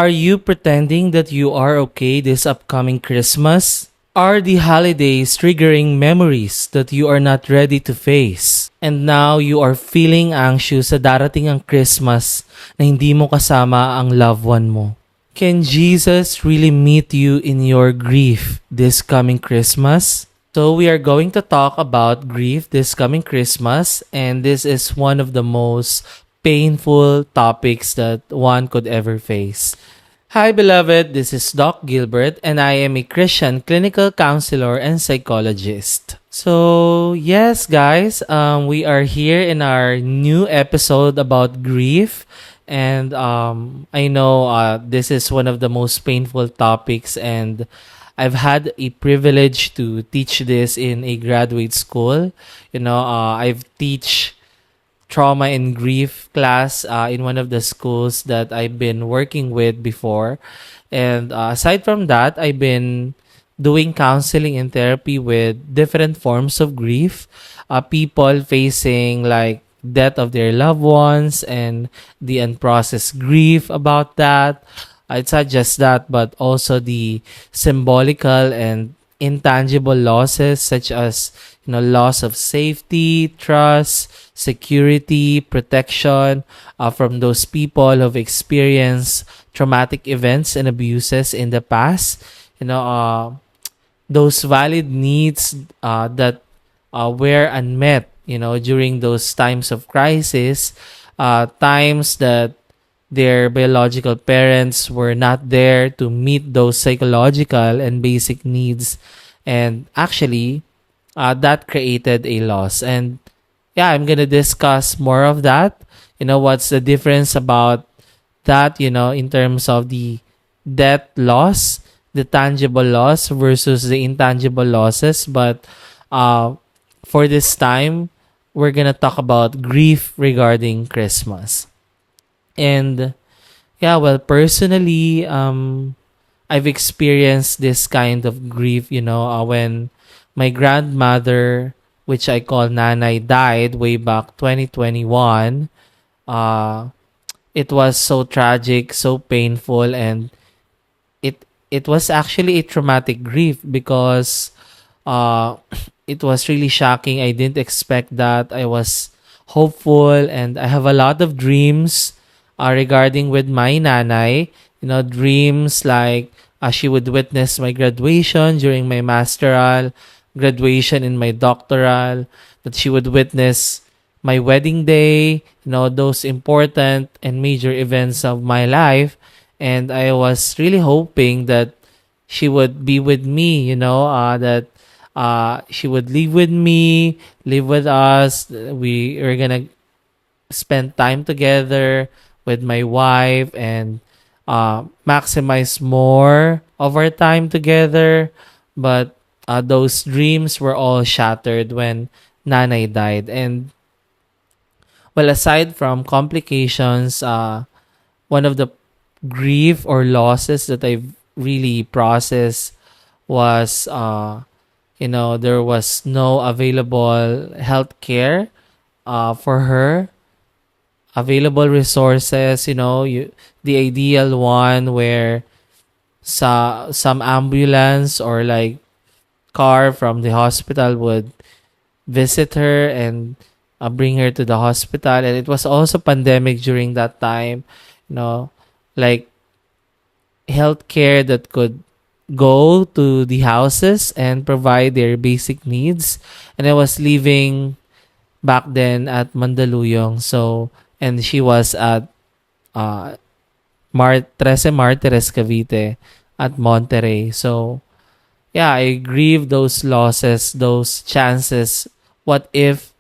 Are you pretending that you are okay this upcoming Christmas? Are the holidays triggering memories that you are not ready to face? And now you are feeling anxious sa darating ang Christmas na hindi mo kasama ang loved one mo. Can Jesus really meet you in your grief this coming Christmas? So we are going to talk about grief this coming Christmas, and this is one of the most painful topics that one could ever face. Hi, beloved. This is Doc Gilbert, and I am a Christian clinical counselor and psychologist. So, yes, guys, we are here in our new episode about grief. And I know this is one of the most painful topics, and I've had a privilege to teach this in a graduate school. I've teach trauma and grief class in one of the schools that I've been working with before. And aside from that, I've been doing counseling and therapy with different forms of grief. People facing like death of their loved ones and the unprocessed grief about that. It's not just that, but also the symbolical and intangible losses such as loss of safety, trust, security, protection from those people who've experienced traumatic events and abuses in the past. Those valid needs that were unmet, during those times of crisis, times that their biological parents were not there to meet those psychological and basic needs. And actually, that created a loss. And yeah, I'm going to discuss more of that. What's the difference about that, in terms of the death loss, the tangible loss versus the intangible losses. But for this time, we're going to talk about grief regarding Christmas. And yeah, well, personally, I've experienced this kind of grief, when my grandmother, which I call Nanay, died way back 2021. It was so tragic, so painful, and it was actually a traumatic grief because it was really shocking. I didn't expect that. I was hopeful, and I have a lot of dreams regarding with my nanay. Dreams like she would witness my graduation during my masteral, graduation in my doctoral, that she would witness my wedding day, those important and major events of my life. And I was really hoping that she would be with me, that she would live with me, live with us. We are going to spend time together with my wife and maximize more of our time together. But those dreams were all shattered when Nanay died. And well, aside from complications, one of the grief or losses that I've really processed was, there was no available health care for her, available resources, the ideal one where some ambulance or like car from the hospital would visit her and bring her to the hospital. And it was also pandemic during that time, like healthcare that could go to the houses and provide their basic needs. And I was living back then at Mandaluyong, and she was at 13 Martires, Cavite at Monterrey. So yeah, I grieve those losses, those chances. What if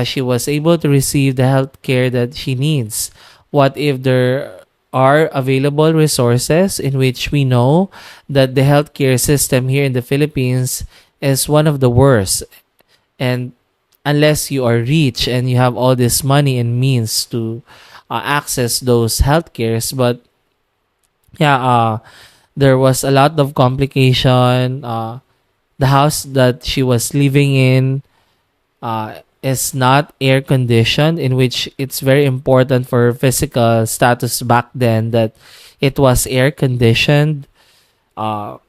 she was able to receive the health care that she needs? What if there are available resources, in which we know that the healthcare system here in the Philippines is one of the worst? And unless you are rich and you have all this money and means to access those healthcares. But yeah, there was a lot of complication. The house that she was living in is not air conditioned, in which it's very important for physical status back then that It was air conditioned. Uh,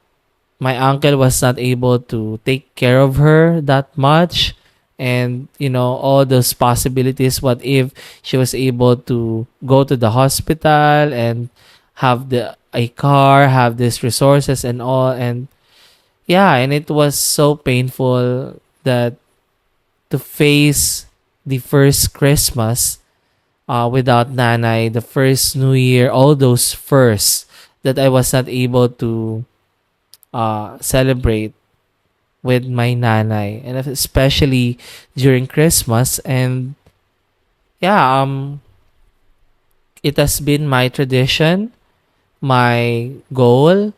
my uncle was not able to take care of her that much, and all those possibilities. What if she was able to go to the hospital and have the a car, have these resources and all, and yeah, and it was so painful that to face the first Christmas without nanay, the first New Year, all those firsts that I was not able to celebrate with my nanay, and especially during Christmas. And yeah, it has been my tradition, my goal,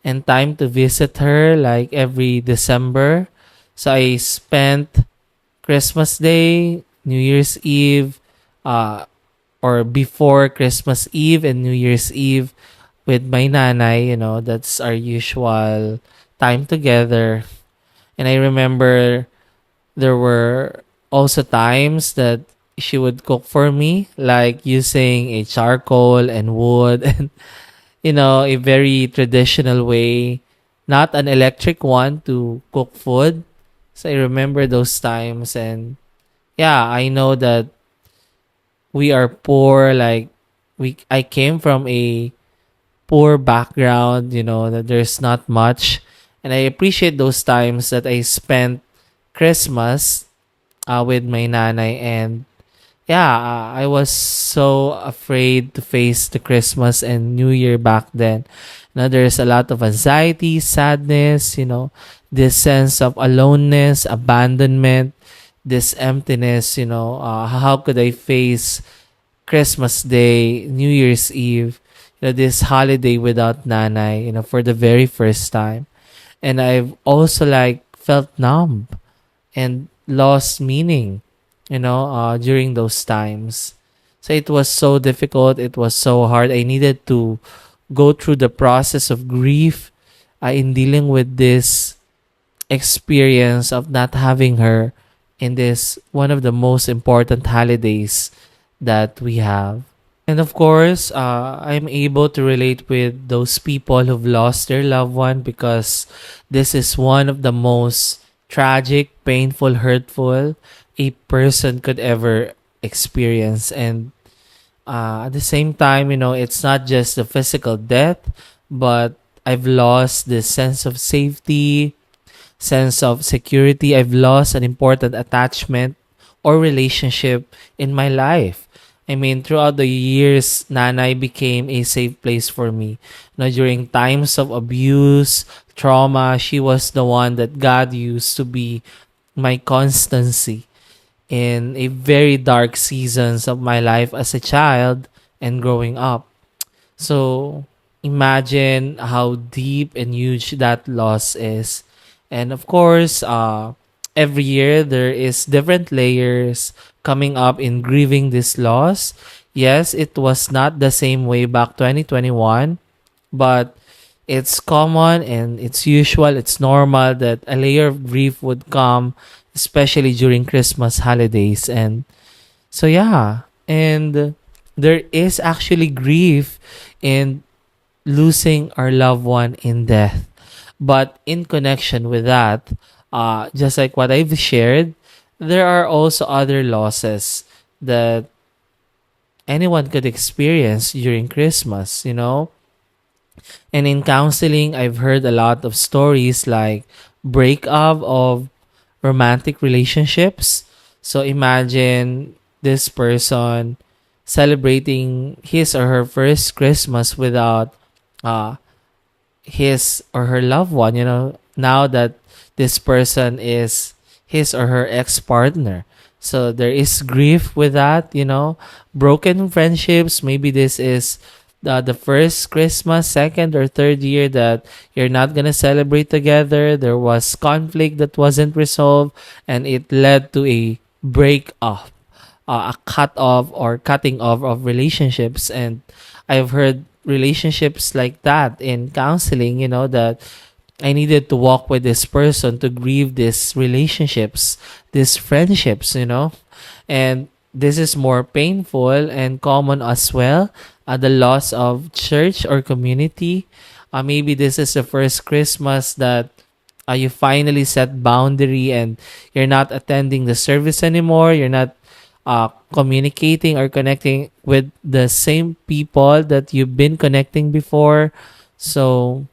and time to visit her like every December. So I spent Christmas Day, New Year's Eve, uh, or before Christmas Eve and New Year's Eve with my nanay. That's our usual time together. And I remember there were also times that she would cook for me, like using a charcoal and wood and, a very traditional way, not an electric one to cook food. So I remember those times. And yeah, I know that we are poor. Like, I came from a poor background, that there's not much. And I appreciate those times that I spent Christmas with my nanay. And yeah, I was so afraid to face the Christmas and New Year back then. There's a lot of anxiety, sadness, this sense of aloneness, abandonment, this emptiness. How could I face Christmas Day, New Year's Eve, this holiday without nanay, for the very first time. And I've also like felt numb and lost meaning, during those times. So it was so difficult. It was so hard. I needed to go through the process of grief in dealing with this experience of not having her in this one of the most important holidays that we have. And of course, I'm able to relate with those people who've lost their loved one, because this is one of the most tragic, painful, hurtful a person could ever experience. And at the same time, it's not just the physical death, but I've lost this sense of safety, sense of security. I've lost an important attachment or relationship in my life. I mean, throughout the years, Nanay became a safe place for me. During times of abuse, trauma, she was the one that God used to be my constancy in a very dark seasons of my life as a child and growing up. So imagine how deep and huge that loss is. And of course, every year there is different layers coming up in grieving this loss. Yes, it was not the same way back 2021, but it's common and it's usual, it's normal that a layer of grief would come, especially during Christmas holidays. And so yeah, and there is actually grief in losing our loved one in death. But in connection with that, just like what I've shared, there are also other losses that anyone could experience during Christmas. And in counseling, I've heard a lot of stories like breakup of romantic relationships. So imagine this person celebrating his or her first Christmas without uh, his or her loved one, now that this person is his or her ex partner. So there is grief with that. Broken friendships. Maybe this is the first Christmas, second or third year that you're not gonna celebrate together. There was conflict that wasn't resolved, and it led to a break off, a cut off or cutting off of relationships. And I've heard relationships like that in counseling, that I needed to walk with this person to grieve these relationships, these friendships. And this is more painful and common as well. The loss of church or community. Maybe this is the first Christmas that you finally set boundary and you're not attending the service anymore. You're not communicating or connecting with the same people that you've been connecting before. So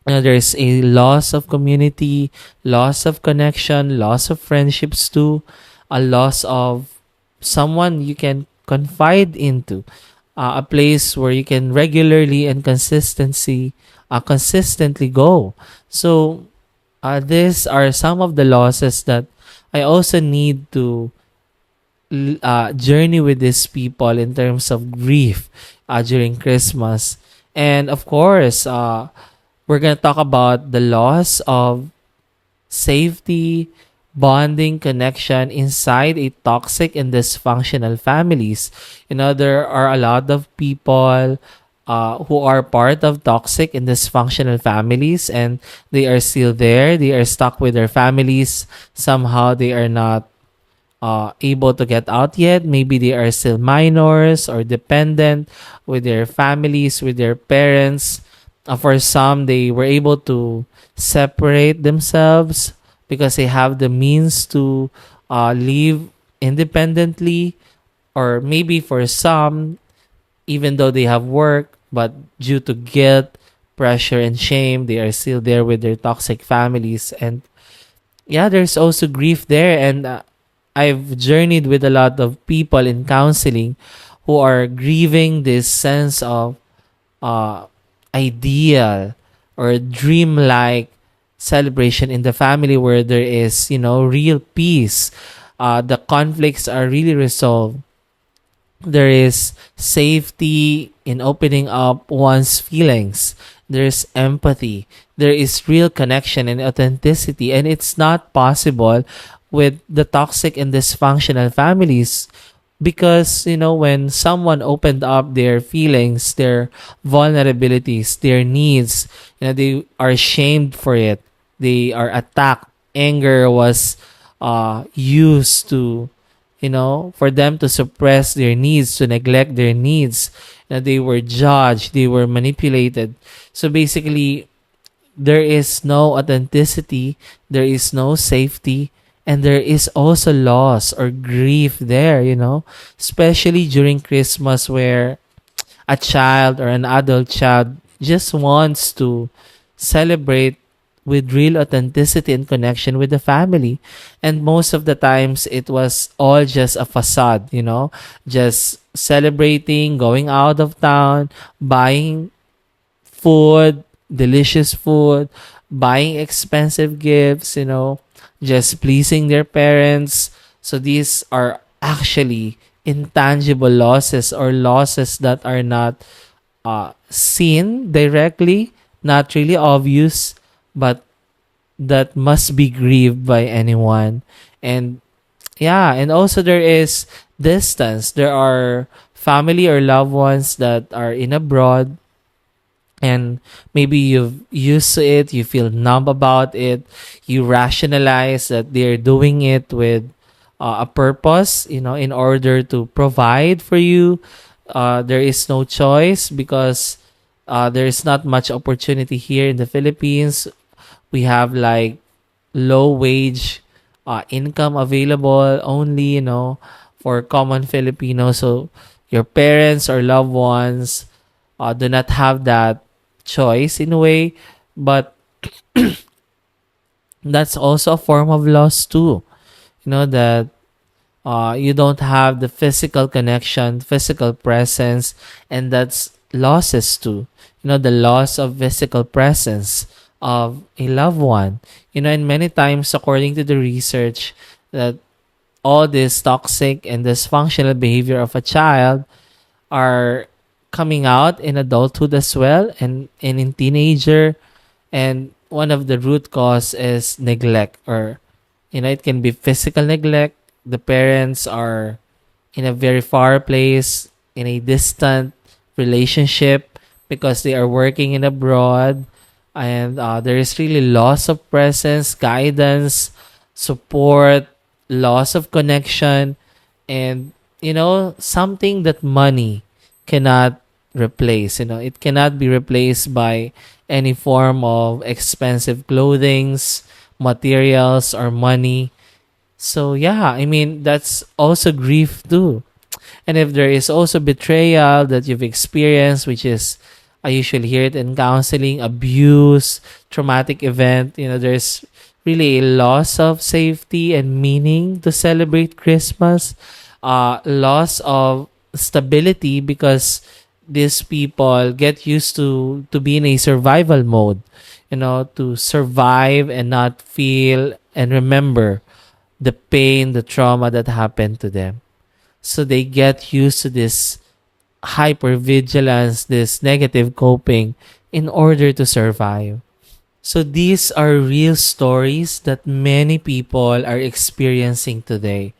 there's a loss of community, loss of connection, loss of friendships too, a loss of someone you can confide into, a place where you can regularly and consistently go. So these are some of the losses that I also need to journey with these people in terms of grief during Christmas. And of course, we're going to talk about the loss of safety, bonding, connection inside a toxic and dysfunctional families. There are a lot of people who are part of toxic and dysfunctional families, and they are still there. They are stuck with their families. Somehow they are not able to get out yet. Maybe they are still minors or dependent with their families, with their parents. For some, they were able to separate themselves because they have the means to live independently. Or maybe for some, even though they have work, but due to guilt, pressure, and shame, they are still there with their toxic families. And yeah, there's also grief there. And I've journeyed with a lot of people in counseling who are grieving this sense of uh, ideal or dream-like celebration in the family where there is, real peace. The conflicts are really resolved. There is safety in opening up one's feelings. There's empathy. There is real connection and authenticity. And it's not possible with the toxic and dysfunctional families because, when someone opened up their feelings, their vulnerabilities, their needs, they are shamed for it. They are attacked. Anger was used to, for them to suppress their needs, to neglect their needs. They were judged, they were manipulated. So basically, there is no authenticity, there is no safety, and there is also loss or grief there, especially during Christmas where a child or an adult child just wants to celebrate with real authenticity and connection with the family. And most of the times it was all just a facade, just celebrating, going out of town, buying food, delicious food, buying expensive gifts, just pleasing their parents. So these are actually intangible losses or losses that are not seen directly, not really obvious, but that must be grieved by anyone. And yeah, and also there is distance. There are family or loved ones that are in abroad, and maybe you've used to it, you feel numb about it, you rationalize that they're doing it with a purpose, in order to provide for you. There is no choice because there is not much opportunity here in the Philippines. We have like low wage income available only, for common Filipinos. So your parents or loved ones do not have that choice in a way, but that's also a form of loss too. That you don't have the physical connection, physical presence, and that's losses too. The loss of physical presence of a loved one. And many times, according to the research, that all this toxic and dysfunctional behavior of a child are coming out in adulthood as well, and in teenager. And one of the root cause is neglect, or it can be physical neglect. The parents are in a very far place, in a distant relationship because they are working in abroad, and there is really loss of presence, guidance, support, loss of connection. And something that money cannot replace. It cannot be replaced by any form of expensive clothings, materials, or money. So yeah, I mean, that's also grief too. And if there is also betrayal that you've experienced, which is, I usually hear it in counseling, abuse, traumatic event, there's really a loss of safety and meaning to celebrate Christmas, loss of stability because these people get used to be in a survival mode, to survive and not feel and remember the pain, the trauma that happened to them. So they get used to this hypervigilance, this negative coping in order to survive. So these are real stories that many people are experiencing today,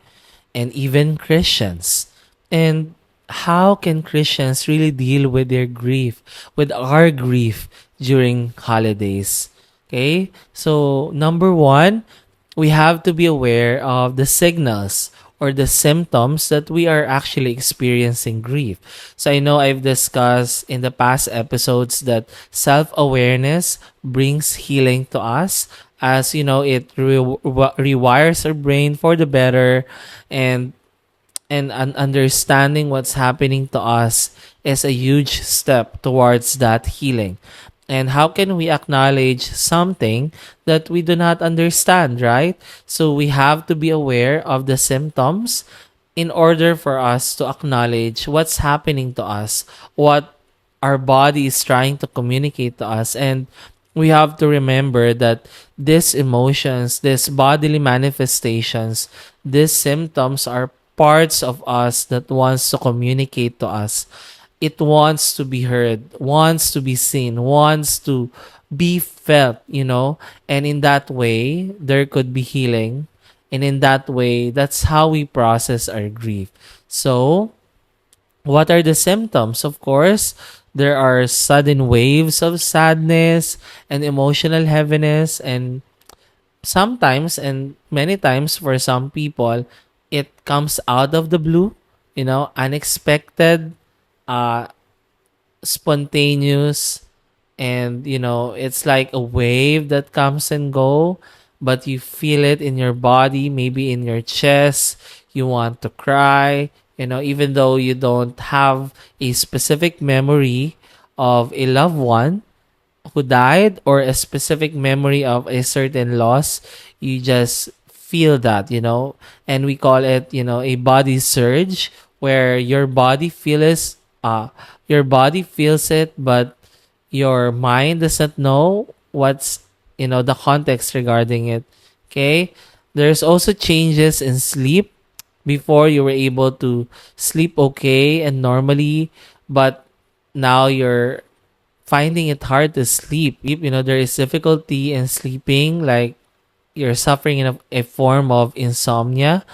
and even Christians. And how can Christians really deal with their grief, with our grief during holidays? Okay, so number one, we have to be aware of the signals or the symptoms that we are actually experiencing grief. So I know I've discussed in the past episodes that self-awareness brings healing to us, as it rewires our brain for the better, and understanding what's happening to us is a huge step towards that healing. And how can we acknowledge something that we do not understand, right? So we have to be aware of the symptoms in order for us to acknowledge what's happening to us, what our body is trying to communicate to us. And we have to remember that these emotions, these bodily manifestations, these symptoms are parts of us that wants to communicate to us. It wants to be heard, wants to be seen, wants to be felt. And in that way, there could be healing. And in that way, that's how we process our grief. So, what are the symptoms? Of course, there are sudden waves of sadness and emotional heaviness, and sometimes and many times for some people, it comes out of the blue, unexpected, uh, spontaneous, and it's like a wave that comes and go, but you feel it in your body, maybe in your chest. You want to cry, even though you don't have a specific memory of a loved one who died or a specific memory of a certain loss. You just feel that, and we call it, a body surge, where your body feels it, but your mind doesn't know what's, the context regarding it. Okay. There's also changes in sleep. Before, you were able to sleep okay and normally, but now you're finding it hard to sleep. There is difficulty in sleeping, like you're suffering in a form of insomnia.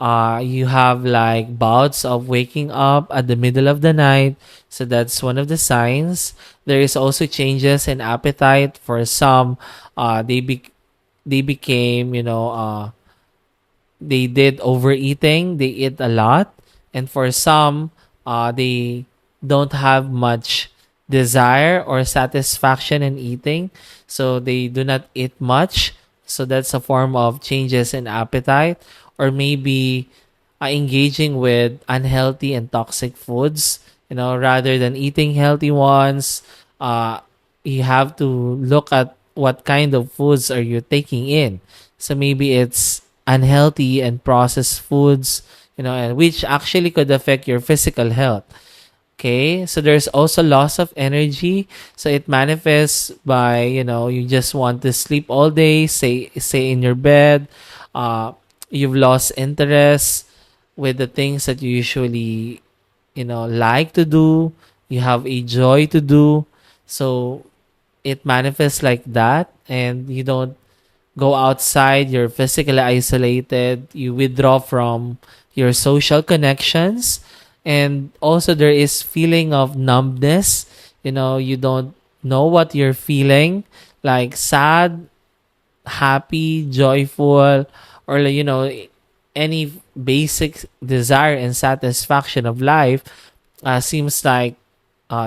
You have like bouts of waking up at the middle of the night. So that's one of the signs. There is also changes in appetite for some. They became, they did overeating. They eat a lot. And for some, they don't have much desire or satisfaction in eating. So they do not eat much. So that's a form of changes in appetite. Or maybe engaging with unhealthy and toxic foods, rather than eating healthy ones. You have to look at what kind of foods are you taking in. So maybe it's unhealthy and processed foods, and which actually could affect your physical health. Okay, so there's also loss of energy. So it manifests by, you just want to sleep all day, stay in your bed. You've lost interest with the things that you usually, like to do. You have a joy to do. So it manifests like that, and you don't go outside. You're physically isolated. You withdraw from your social connections. And also there is feeling of numbness. You don't know what you're feeling, like sad, happy, joyful, or any basic desire and satisfaction of life, seems like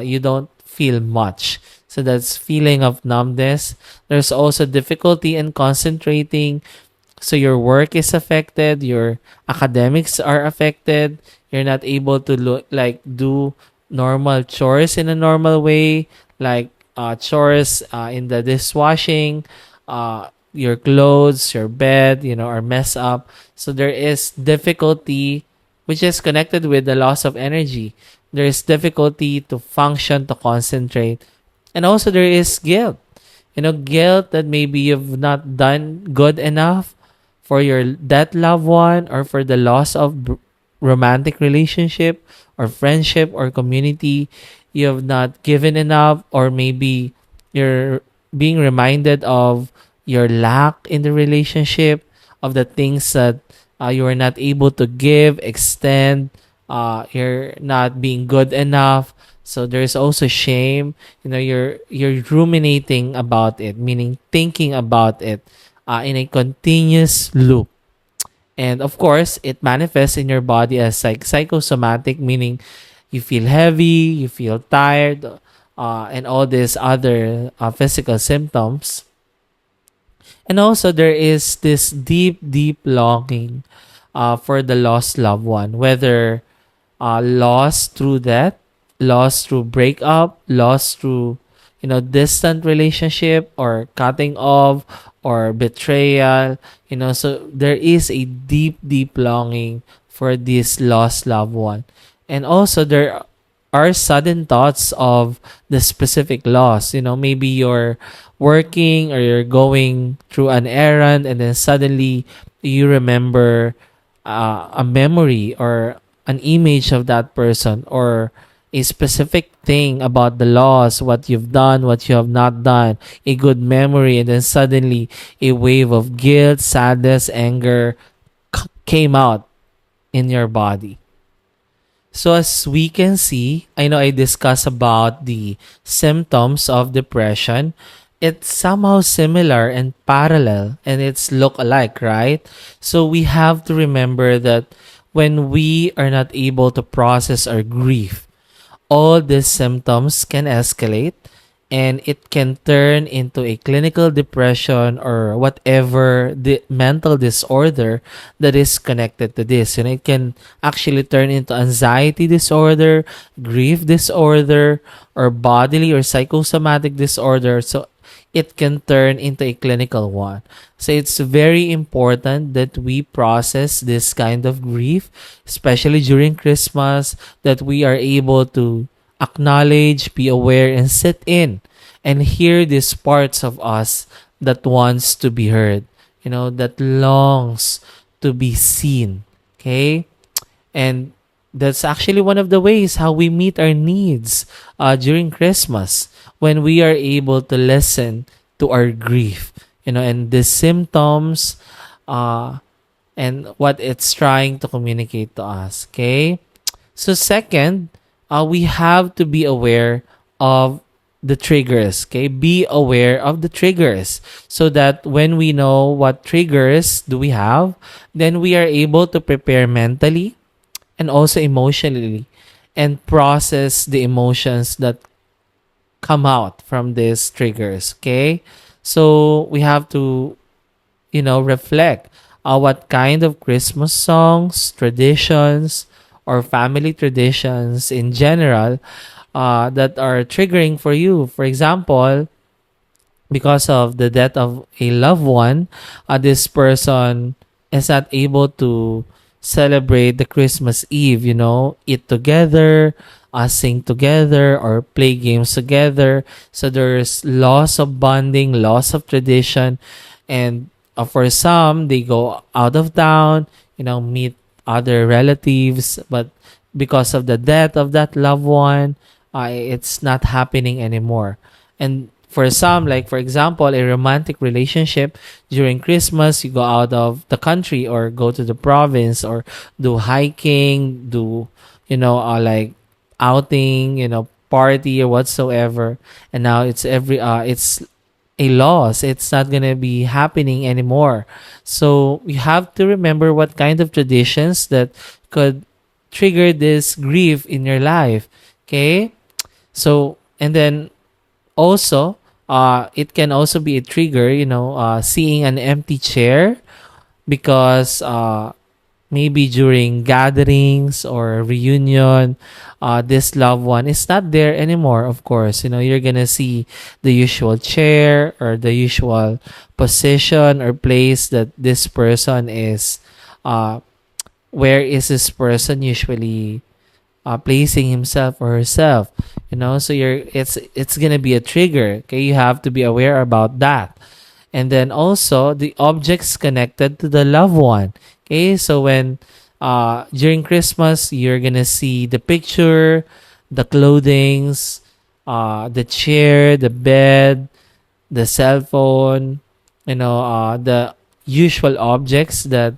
you don't feel much. So that's feeling of numbness. There's also difficulty in concentrating. So your work is affected, your academics are affected. You're not able to do normal chores in a normal way, like chores in the dishwashing, your clothes, your bed, are messed up. So there is difficulty, which is connected with the loss of energy. There is difficulty to function, to concentrate. And also there is guilt. Guilt that maybe you've not done good enough for your that loved one, or for the loss of romantic relationship or friendship or community. You have not given enough, or maybe you're being reminded of your lack in the relationship, of the things that you are not able to give, extend. You're not being good enough. So there's also shame. You're ruminating about it, meaning thinking about it in a continuous loop. And of course, it manifests in your body as psychosomatic, meaning you feel heavy, you feel tired, and all these other physical symptoms. And also, there is this deep, deep longing for the lost loved one, whether lost through death, lost through breakup, lost through distant relationship, or cutting off, or betrayal. So there is a deep, deep longing for this lost loved one. And also there are sudden thoughts of the specific loss. Maybe you're working, or you're going through an errand, and then suddenly you remember a memory, or an image of that person, or a specific thing about the loss, what you've done, what you have not done, a good memory, and then suddenly a wave of guilt, sadness, anger came out in your body. So as we can see, I know I discussed about the symptoms of depression. It's somehow similar and parallel, and it's look alike, right? So we have to remember that when we are not able to process our grief, all these symptoms can escalate, and it can turn into a clinical depression, or whatever the mental disorder that is connected to this. And it can actually turn into anxiety disorder, grief disorder, or bodily or psychosomatic disorder. So it can turn into a clinical one. So it's very important that we process this kind of grief, especially during Christmas, that we are able to acknowledge, be aware, and sit in and hear these parts of us that wants to be heard, that longs to be seen. Okay? And that's actually one of the ways how we meet our needs during Christmas, when we are able to listen to our grief, and the symptoms, and what it's trying to communicate to us. Okay? So second, we have to be aware of the triggers. Okay? Be aware of the triggers, so that when we know what triggers do we have, then we are able to prepare mentally and also emotionally, and process the emotions that come out from these triggers. Okay? So we have to, reflect what kind of Christmas songs, traditions, or family traditions in general that are triggering for you. For example, because of the death of a loved one, this person is not able to celebrate the Christmas Eve, eat together, sing together, or play games together. So there's loss of bonding, loss of tradition. And for some, they go out of town, meet other relatives. But because of the death of that loved one, it's not happening anymore. And for some, like for example, a romantic relationship during Christmas, you go out of the country, or go to the province, or do hiking, do, like outing, party or whatsoever. And now it's a loss. It's not gonna be happening anymore. So you have to remember what kind of traditions that could trigger this grief in your life. Okay? So, and then also, it can also be a trigger, seeing an empty chair because maybe during gatherings or reunion, this loved one is not there anymore. Of course, you're gonna see the usual chair or the usual position or place that this person is. Where is this person usually placing himself or herself? So it's gonna be a trigger. Okay, you have to be aware about that. And then also the objects connected to the loved one. Okay, so when during Christmas, you're gonna see the picture, the clothings, the chair, the bed, the cell phone, the usual objects that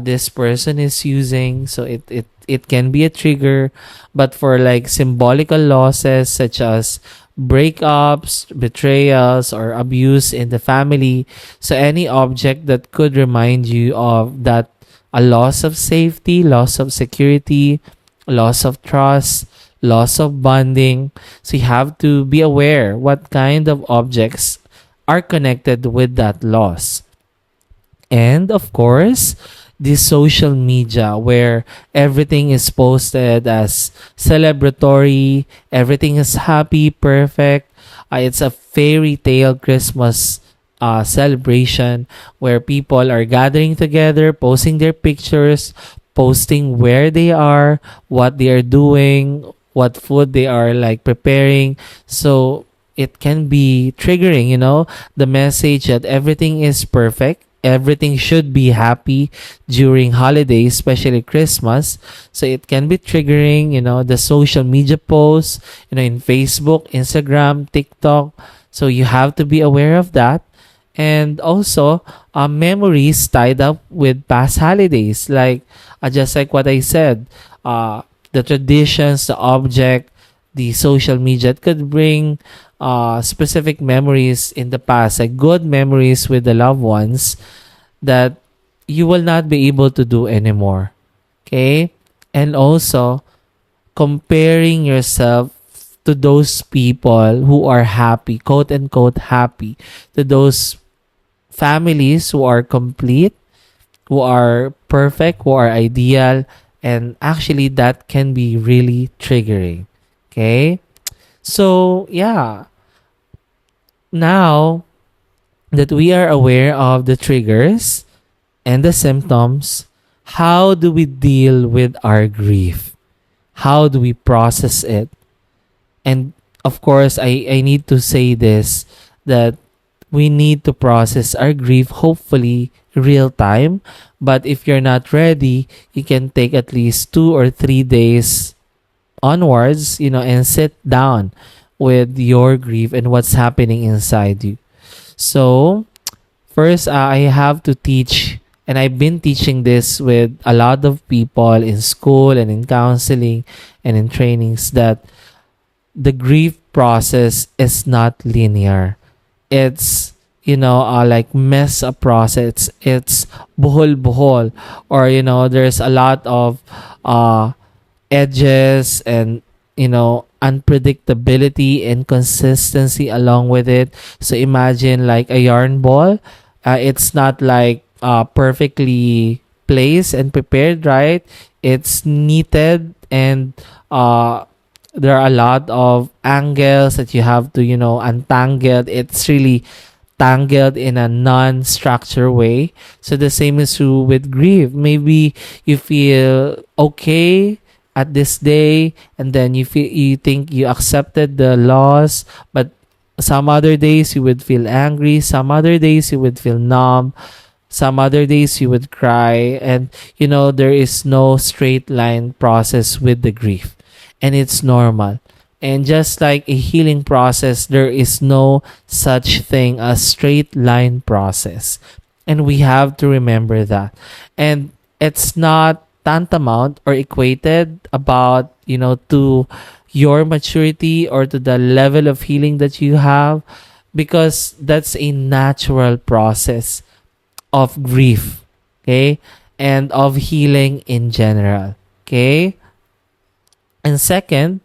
this person is using. So it can be a trigger. But for like symbolical losses such as breakups, betrayals, or abuse in the family, so any object that could remind you of that, a loss of safety, loss of security, loss of trust, loss of bonding. So you have to be aware what kind of objects are connected with that loss. And of course, the social media where everything is posted as celebratory, everything is happy, perfect. It's a fairy tale Christmas celebration where people are gathering together, posting their pictures, posting where they are, what they are doing, what food they are like preparing. So it can be triggering, the message that everything is perfect. Everything should be happy during holidays, especially Christmas. So it can be triggering, the social media posts, in Facebook, Instagram, TikTok. So you have to be aware of that. And also, memories tied up with past holidays, like just like what I said, the traditions, the object, the social media, it could bring specific memories in the past, like good memories with the loved ones that you will not be able to do anymore. Okay? And also, comparing yourself to those people who are happy, quote unquote happy, to those families who are complete, who are perfect, who are ideal, and actually that can be really triggering. Okay? So, yeah. Now that we are aware of the triggers and the symptoms, how do we deal with our grief? How do we process it? And of course, I need to say this, that we need to process our grief, hopefully real time. But if you're not ready, you can take at least 2 or 3 days onwards, and sit down with your grief and what's happening inside you. So, first, I have to teach, and I've been teaching this with a lot of people in school and in counseling and in trainings, that the grief process is not linear. It's, like mess up process. It's buhol-buhol, or, there's a lot of edges and, unpredictability and consistency along with it. So imagine like a yarn ball. It's not like perfectly placed and prepared, right? It's knitted, and there are a lot of angles that you have to, untangle. It's really tangled in a non-structured way. So the same is true with grief. Maybe you feel okay at this day, and then you think you accepted the loss, but some other days you would feel angry, some other days you would feel numb, some other days you would cry, and there is no straight line process with the grief, and it's normal. And just like a healing process, there is no such thing as straight line process, and we have to remember that. And it's not tantamount or equated about to your maturity or to the level of healing that you have. because that's a natural process of grief, okay, and of healing in general, okay. And second,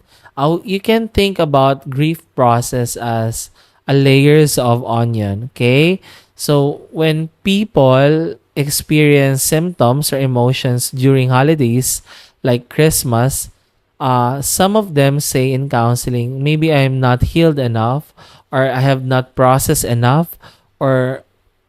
you can think about grief process as a layers of onion, okay? So when people experience symptoms or emotions during holidays like Christmas, some of them say in counseling, maybe I am not healed enough, or I have not processed enough, or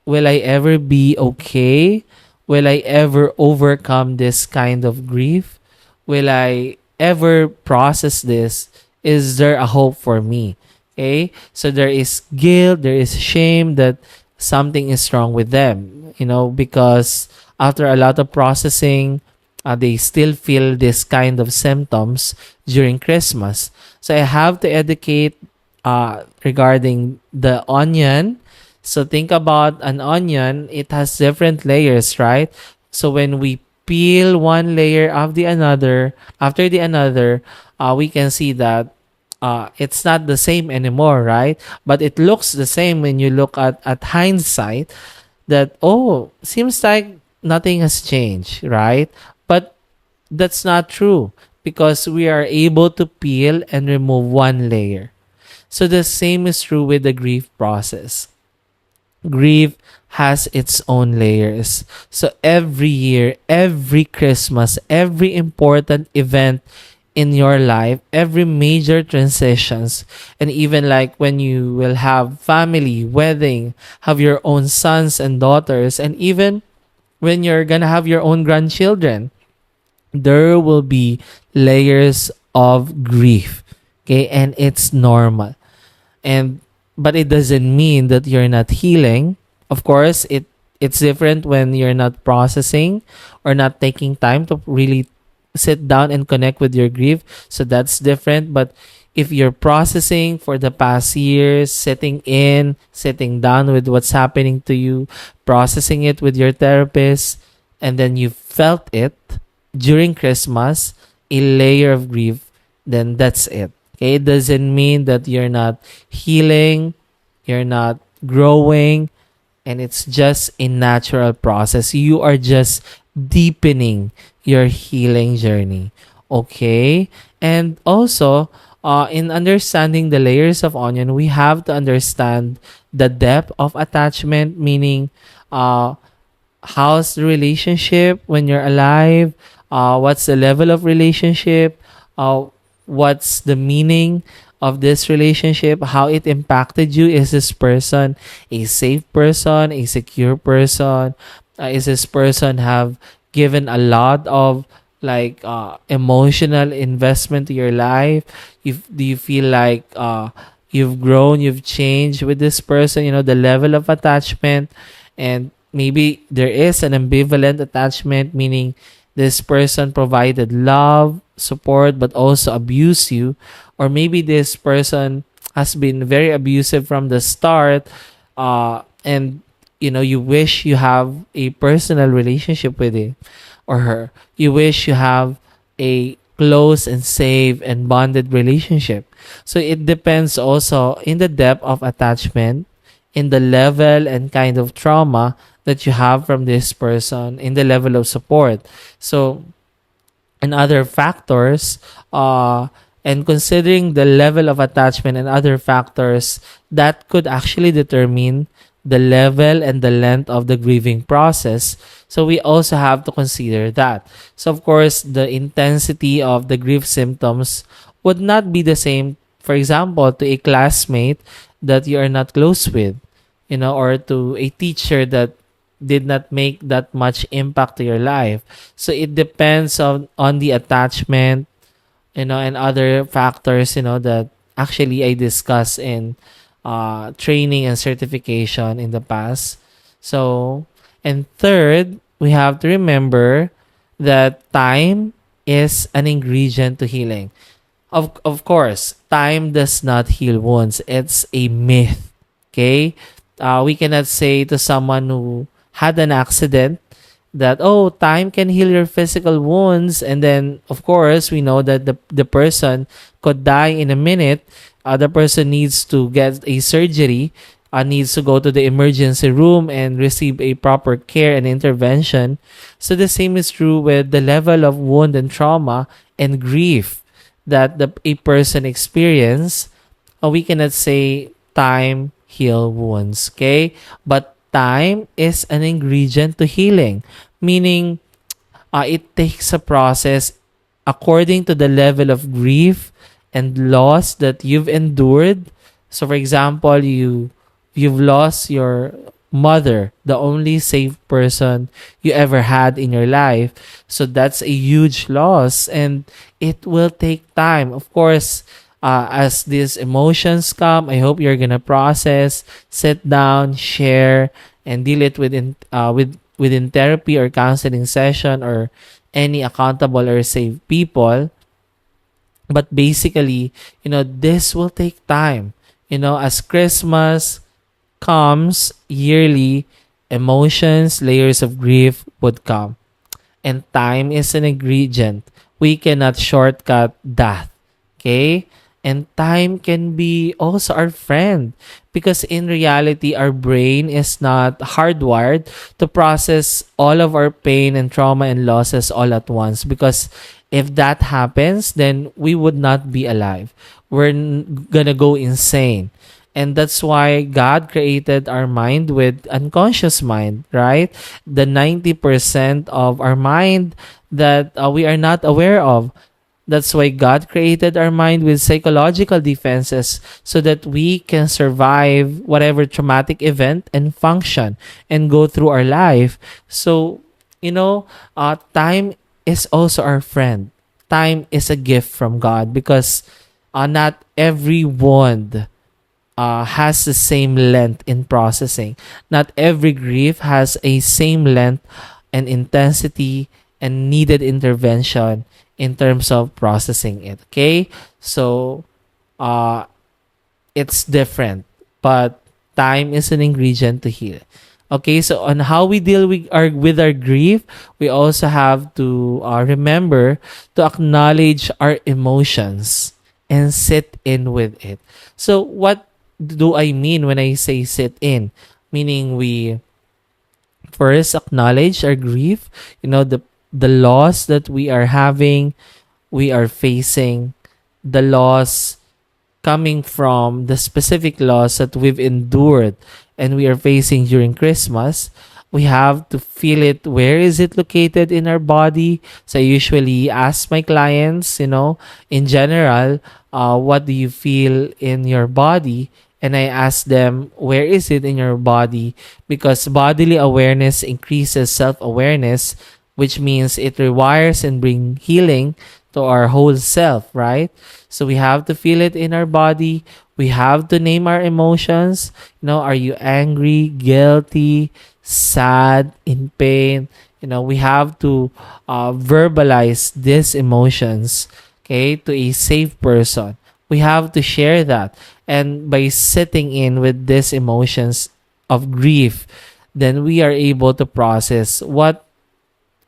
will I ever be okay? Will I ever overcome this kind of grief? Will I ever process this? Is there a hope for me? Okay, so there is guilt, there is shame that something is wrong with them, because after a lot of processing, they still feel this kind of symptoms during Christmas. So I have to educate regarding the onion. So think about an onion, it has different layers, right? So when we peel one layer of the another after the another, we can see that it's not the same anymore, right? But it looks the same when you look at hindsight, that, oh, seems like nothing has changed, right? But that's not true, because we are able to peel and remove one layer. So the same is true with the grief process. Grief has its own layers. So every year, every Christmas, every important event in your life, every major transitions, and even like when you will have family, wedding, have your own sons and daughters, and even when you're gonna have your own grandchildren, there will be layers of grief. Okay, and it's normal. And but it doesn't mean that you're not healing. Of course, it's different when you're not processing or not taking time to really sit down and connect with your grief. So that's different. But if you're processing for the past years, sitting down with what's happening to you, processing it with your therapist, and then you felt it during Christmas, a layer of grief, then that's it. Okay, it doesn't mean that you're not healing, you're not growing, and it's just a natural process. You are just deepening your healing journey. Okay, and also, in understanding the layers of onion, we have to understand the depth of attachment, meaning, uh, how's the relationship when you're alive, what's the level of relationship, what's the meaning of this relationship, how it impacted you. Is this person a safe person, a secure person? Is this person have given a lot of like emotional investment to your life? Do you feel like you've grown, you've changed with this person? The level of attachment. And maybe there is an ambivalent attachment, meaning this person provided love, support, but also abuse you. Or maybe this person has been very abusive from the start, and you wish you have a personal relationship with him or her. You wish you have a close and safe and bonded relationship. So it depends also in the depth of attachment, in the level and kind of trauma that you have from this person, in the level of support. So, and other factors, and considering the level of attachment and other factors, that could actually determine the level and the length of the grieving process. So we also have to consider that. So of course, the intensity of the grief symptoms would not be the same, for example, to a classmate that you are not close with, or to a teacher that did not make that much impact to your life. So it depends on the attachment, and other factors, that actually I discussed in training and certification in the past. So, and third, we have to remember that time is an ingredient to healing. Of course, time does not heal wounds. It's a myth. Okay? We cannot say to someone who had an accident that, oh, time can heal your physical wounds, and then of course we know that the person could die in a minute, the person needs to get a surgery, needs to go to the emergency room and receive a proper care and intervention. So the same is true with the level of wound and trauma and grief that a person experience. We cannot say time heal wounds, okay? But time is an ingredient to healing, meaning it takes a process according to the level of grief and loss that you've endured. So, for example, you've lost your mother, the only safe person you ever had in your life. So that's a huge loss, and it will take time. Of course, as these emotions come, I hope you're gonna process, sit down, share, and deal it within therapy or counseling session or any accountable or safe people. But basically, this will take time. As Christmas comes yearly, emotions, layers of grief would come. And time is an ingredient. We cannot shortcut that. Okay? And time can be also our friend, because in reality, our brain is not hardwired to process all of our pain and trauma and losses all at once. Because if that happens, then we would not be alive. We're gonna go insane. And that's why God created our mind with unconscious mind, right? The 90% of our mind that we are not aware of. That's why God created our mind with psychological defenses so that we can survive whatever traumatic event and function and go through our life. So, time is also our friend. Time is a gift from God, because not every wound has the same length in processing. Not every grief has a same length and intensity and needed intervention in terms of processing it. Okay, so uh, it's different, but time is an ingredient to heal. Okay, so on how we deal with our grief, we also have to remember to acknowledge our emotions and sit in with it. So what do I mean when I say sit in? Meaning we first acknowledge our grief, the loss that we are having, we are facing, the loss coming from the specific loss that we've endured and we are facing during Christmas. We have to feel it. Where is it located in our body? So I usually ask my clients, in general, what do you feel in your body? And I ask them, where is it in your body? Because bodily awareness increases self-awareness, which means it rewires and bring healing to our whole self, right? So we have to feel it in our body. We have to name our emotions. Are you angry, guilty, sad, in pain? We have to verbalize these emotions, okay, to a safe person. We have to share that. And by sitting in with these emotions of grief, then we are able to process what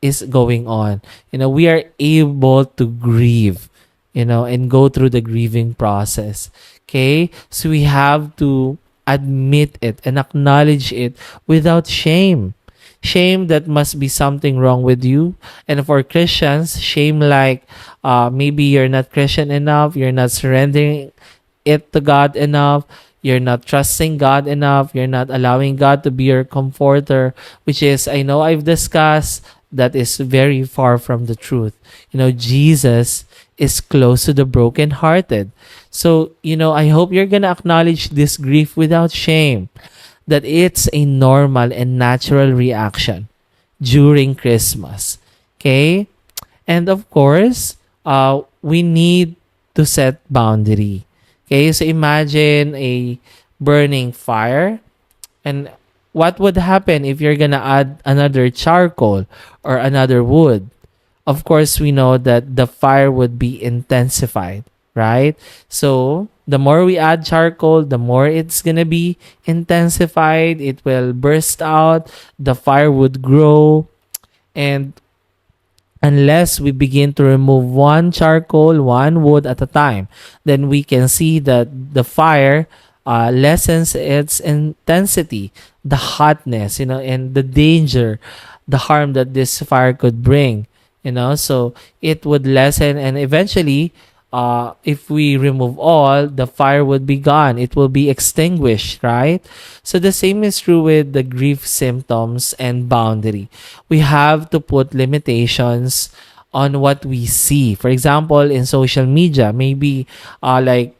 is going on. We are able to grieve, and go through the grieving process. Okay? So we have to admit it and acknowledge it without shame. Shame that must be something wrong with you. And for Christians, shame like maybe you're not Christian enough, you're not surrendering it to God enough, you're not trusting God enough, you're not allowing God to be your comforter, which is, I know I've discussed, that is very far from the truth. Jesus is close to the brokenhearted. So, I hope you're going to acknowledge this grief without shame, that it's a normal and natural reaction during Christmas. Okay? And of course, we need to set boundary. Okay? So imagine a burning fire, and what would happen if you're gonna add another charcoal or another wood? Of course, we know that the fire would be intensified, right? So the more we add charcoal, the more it's gonna be intensified. It will burst out. The fire would grow, and unless we begin to remove one charcoal, one wood at a time, then we can see that the fire lessens its intensity, the hotness, and the danger, the harm that this fire could bring. So it would lessen, and eventually, if we remove all, the fire would be gone. It will be extinguished, right? So the same is true with the grief symptoms and boundary. We have to put limitations on what we see. For example, in social media, maybe like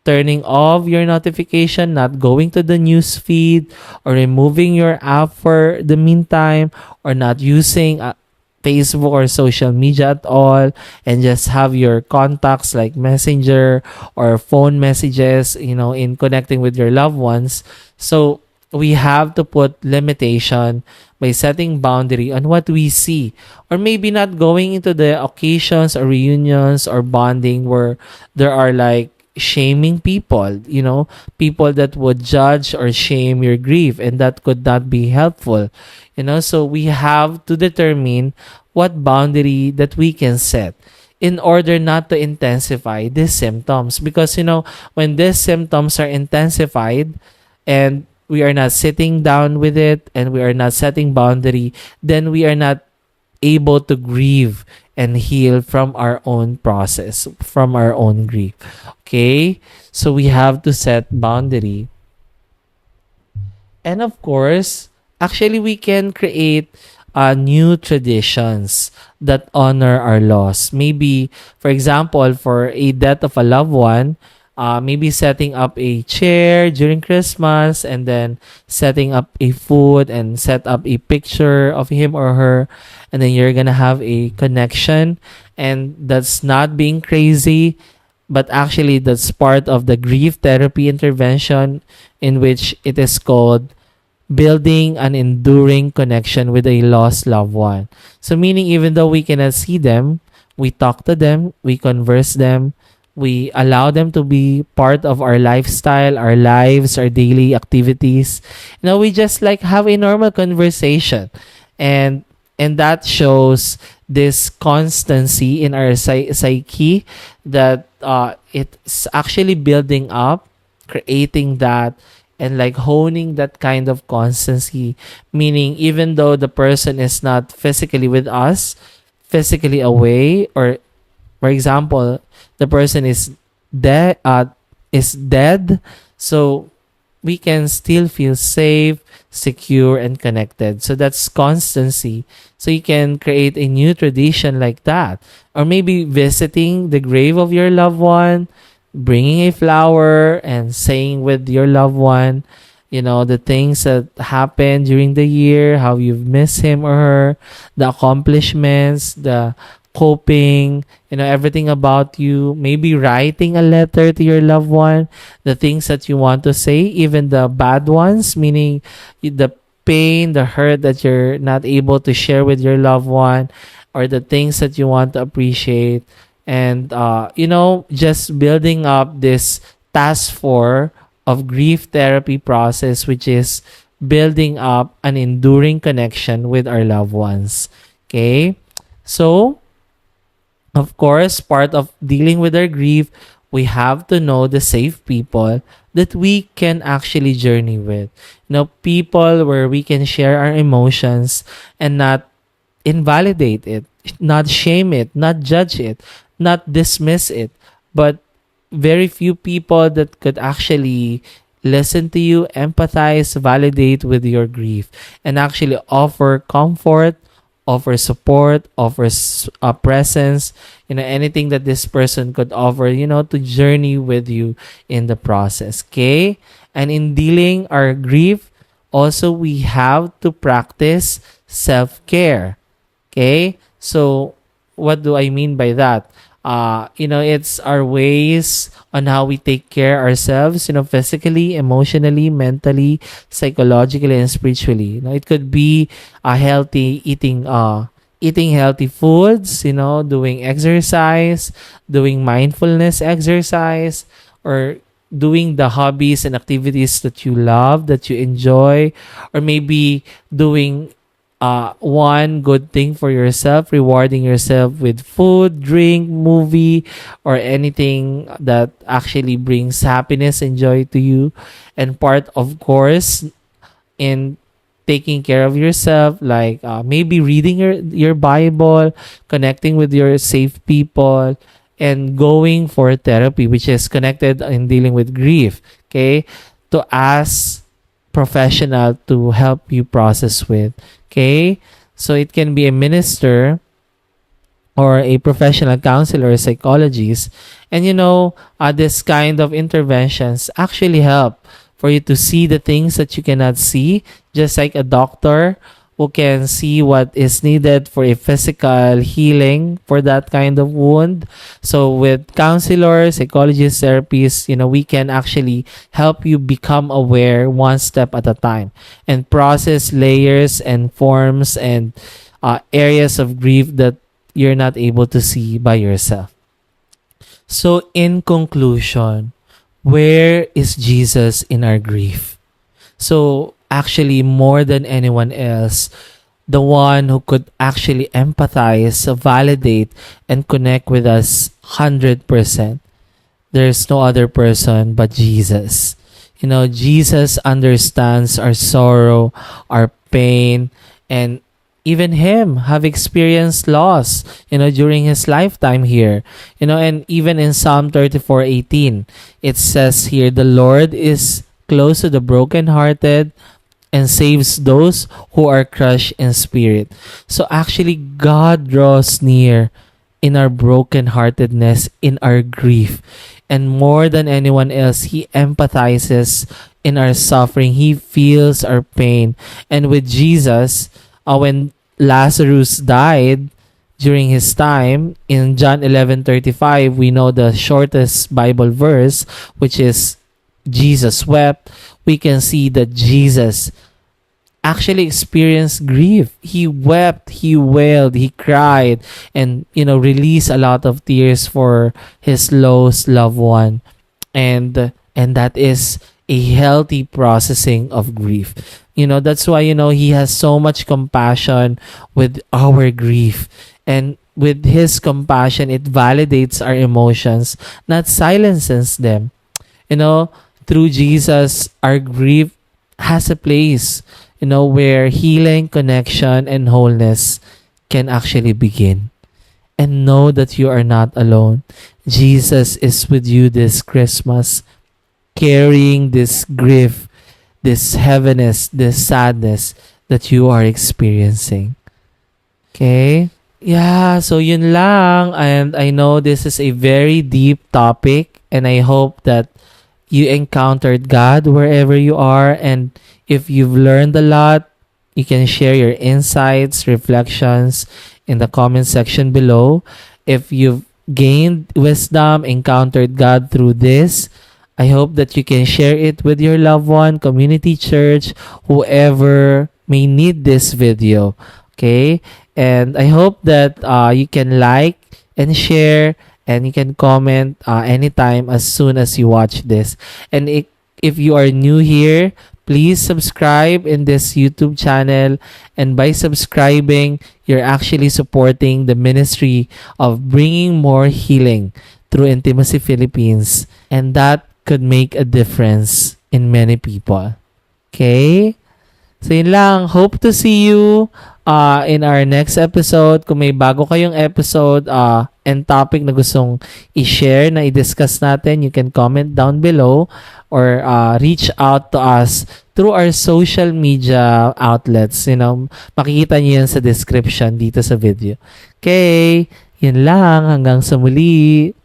turning off your notification, not going to the news feed, or removing your app for the meantime, or not using Facebook or social media at all, and just have your contacts like Messenger or phone messages, in connecting with your loved ones. So we have to put limitation by setting boundary on what we see, or maybe not going into the occasions or reunions or bonding where there are like shaming people, people that would judge or shame your grief, and that could not be helpful. So we have to determine what boundary that we can set in order not to intensify these symptoms, because when these symptoms are intensified and we are not sitting down with it and we are not setting boundary, then we are not able to grieve and heal from our own process, from our own grief. Okay? So we have to set boundary. And of course, actually we can create new traditions that honor our loss. Maybe, for example, for a death of a loved one, maybe setting up a chair during Christmas, and then setting up a food and set up a picture of him or her, and then you're gonna have a connection. And that's not being crazy, but actually that's part of the grief therapy intervention, in which it is called building an enduring connection with a lost loved one. So meaning, even though we cannot see them, we talk to them, we converse them, we allow them to be part of our lifestyle, our lives, our daily activities. We just like have a normal conversation, and that shows this constancy in our psyche, that it's actually building up, creating that, and like honing that kind of constancy. Meaning, even though the person is not physically with us, physically away, or for example, the person is dead, so we can still feel safe, secure, and connected. So that's constancy. So you can create a new tradition like that, or maybe visiting the grave of your loved one, bringing a flower and saying with your loved one, the things that happened during the year, how you've missed him or her, the accomplishments, the coping, everything about you. Maybe writing a letter to your loved one, the things that you want to say, even the bad ones, meaning the pain, the hurt that you're not able to share with your loved one, or the things that you want to appreciate. And, just building up this task force of grief therapy process, which is building up an enduring connection with our loved ones. Okay? So, of course, part of dealing with our grief, we have to know the safe people that we can actually journey with. People where we can share our emotions and not invalidate it, not shame it, not judge it, not dismiss it, but very few people that could actually listen to you, empathize, validate with your grief, and actually offer comfort, offer support, offers a presence, anything that this person could offer, to journey with you in the process. Okay? And in dealing our grief, also we have to practice self-care. Okay? So what do I mean by that? It's our ways on how we take care ourselves, physically, emotionally, mentally, psychologically, and spiritually. It could be a healthy eating healthy foods, doing exercise, doing mindfulness exercise, or doing the hobbies and activities that you love, that you enjoy, or maybe doing one good thing for yourself, rewarding yourself with food, drink, movie, or anything that actually brings happiness and joy to you. And part, of course, in taking care of yourself, like maybe reading your Bible, connecting with your safe people, and going for therapy, which is connected in dealing with grief. Okay, to ask professional to help you process with. Okay, so it can be a minister or a professional counselor or psychologist. And this kind of interventions actually help for you to see the things that you cannot see, just like a doctor who can see what is needed for a physical healing for that kind of wound. So with counselors, psychologists, therapists, we can actually help you become aware one step at a time and process layers and forms and areas of grief that you're not able to see by yourself. So in conclusion, where is Jesus in our grief? So actually, more than anyone else, the one who could actually empathize, validate, and connect with us 100%. There's no other person but Jesus. Jesus understands our sorrow, our pain, and even him have experienced loss, during his lifetime here. And even in Psalm 34:18, it says here, the Lord is close to the brokenhearted and saves those who are crushed in spirit. So actually, God draws near in our brokenheartedness, in our grief. And more than anyone else, He empathizes in our suffering. He feels our pain. And with Jesus, when Lazarus died during his time, in John 11:35, we know the shortest Bible verse, which is Jesus wept. We can see that Jesus actually experienced grief. He wept, he wailed, he cried, and released a lot of tears for his lost loved one. And that is a healthy processing of grief. That's why he has so much compassion with our grief. And with his compassion, it validates our emotions, not silences them. Through Jesus, our grief has a place, where healing, connection, and wholeness can actually begin. And know that you are not alone. Jesus is with you this Christmas, carrying this grief, this heaviness, this sadness that you are experiencing. Okay? Yeah, so yun lang. And I know this is a very deep topic, and I hope that you encountered God wherever you are. And if you've learned a lot, you can share your insights, reflections in the comment section below. If you've gained wisdom, encountered God through this, I hope that you can share it with your loved one, community, church, whoever may need this video. Okay? And I hope that you can like and share, and you can comment anytime as soon as you watch this. And if you are new here, please subscribe in this YouTube channel. And by subscribing, you're actually supporting the ministry of bringing more healing through Intimacy Philippines. And that could make a difference in many people. Okay? So yun lang. Hope to see you in our next episode. Kung may bago kayong episode and topic na gustong i-share, na i-discuss natin, you can comment down below or reach out to us through our social media outlets. Makikita niyo yan sa description dito sa video. Okay? Yun lang. Hanggang sa muli.